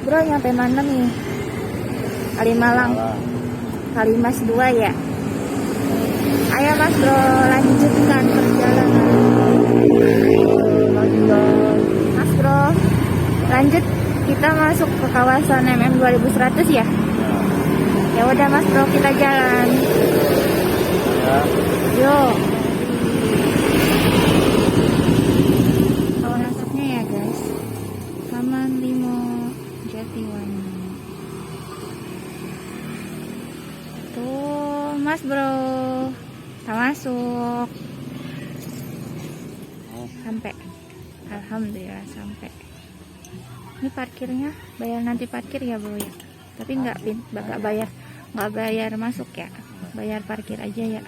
Bro, nyampe mana nih? Kalimalang. Kalimas 2 ya. Ayo Mas Bro, lanjutkan perjalanan. Mas Bro, lanjut kita masuk ke kawasan MM 2100 ya. Ya udah Mas Bro, kita jalan. Yuk. Kawan asapnya ya guys. Taman Limo Jatiwangi. Tuh Mas Bro, kita masuk. Sampai. Alhamdulillah sampai. Ini parkirnya bayar nanti parkir ya Bro ya. Tapi nggak bayar masuk ya. Bayar parkir aja ya.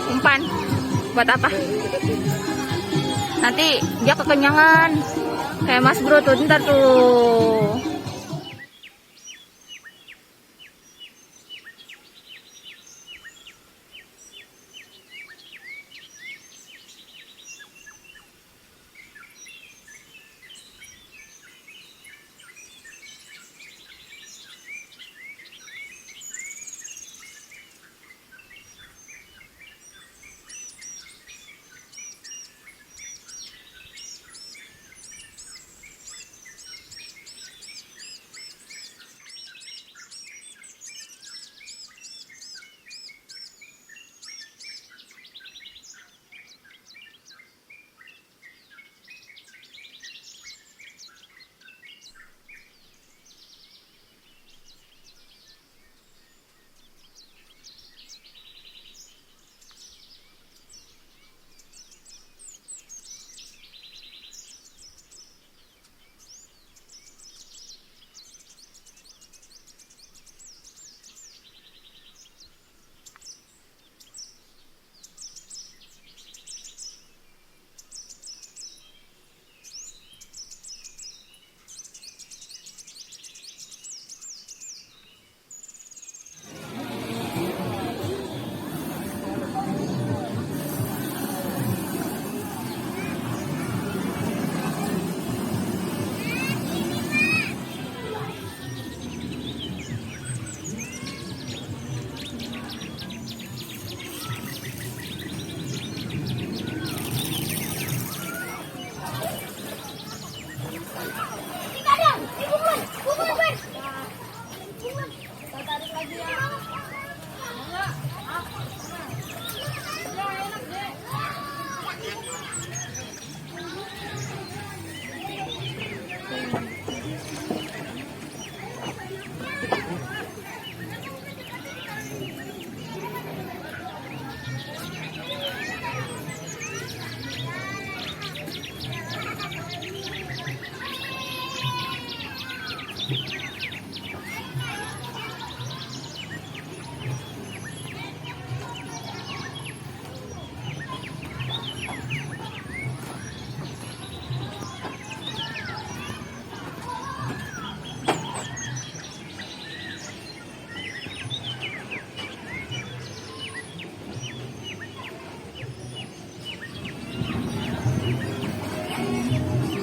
Umpan buat apa? Nanti dia kekenyangan kayak Mas Bro tuh, ntar tuh.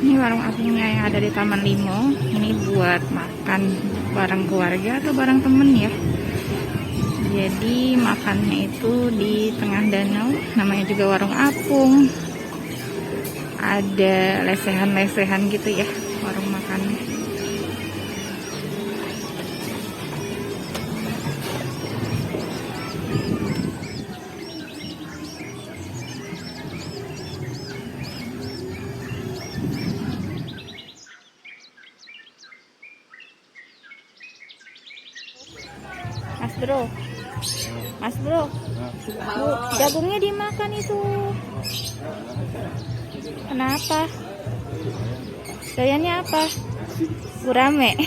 Ini warung apungnya yang ada di Taman Limo. Ini buat makan bareng keluarga atau bareng temen ya. Jadi makannya itu di tengah danau. Namanya juga warung apung. Ada lesehan-lesehan gitu ya warung makannya. Mas Bro, Mas Bro, jagungnya dimakan itu. Kenapa? Doyannya apa? Gurame.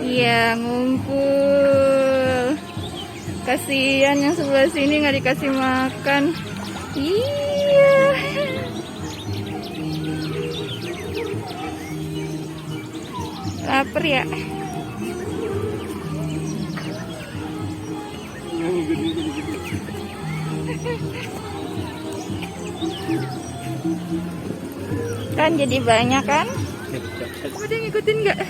Iya, ngumpul. Kasihan yang sebelah sini nggak dikasih makan. Iya. Lapar ya? Kan jadi banyak kan? Udah ngikutin nggak?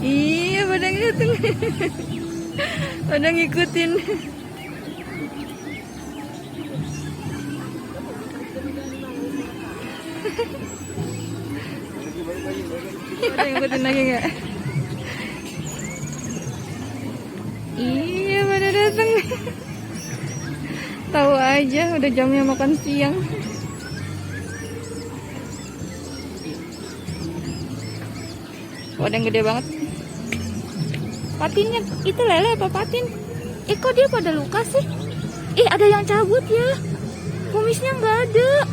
Iya, pada ngikutin. Pada ngikutin. Pada ngikutin lagi nggak? Iya, pada datang. Tahu aja udah jamnya makan siang. Oh, ada yang gede banget. Patinnya itu lele apa patin? Kok dia pada luka sih? Ada yang cabut ya. Kumisnya nggak ada.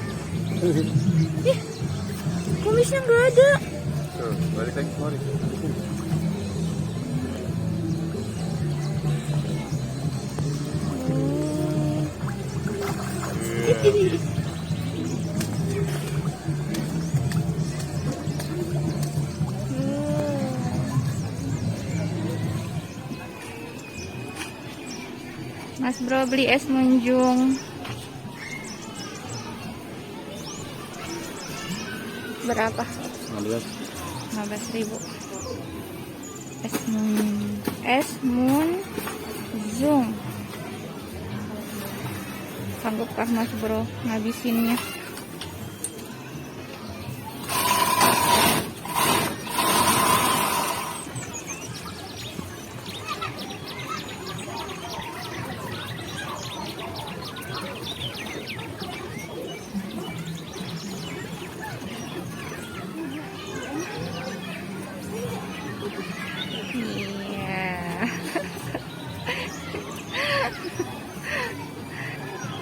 Kumisnya nggak ada. Balik lagi kemari. Mas Bro beli es munjung. Berapa? 15.000. Es munjung. Sanggupkah Mas Bro ngabisinnya?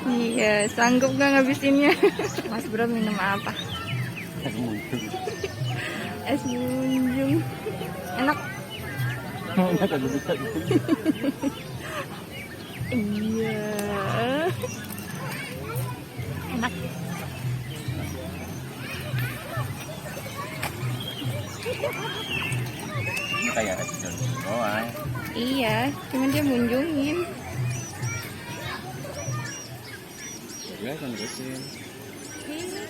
Iya, sanggup gak ngabisinnya? Mas Bro minum apa? Es munjung. Es munjung. Enak. Iya. Enak. Ini kayak restaurant doang. Iya, cuman dia munjungin. Ya kan terusin. Iya.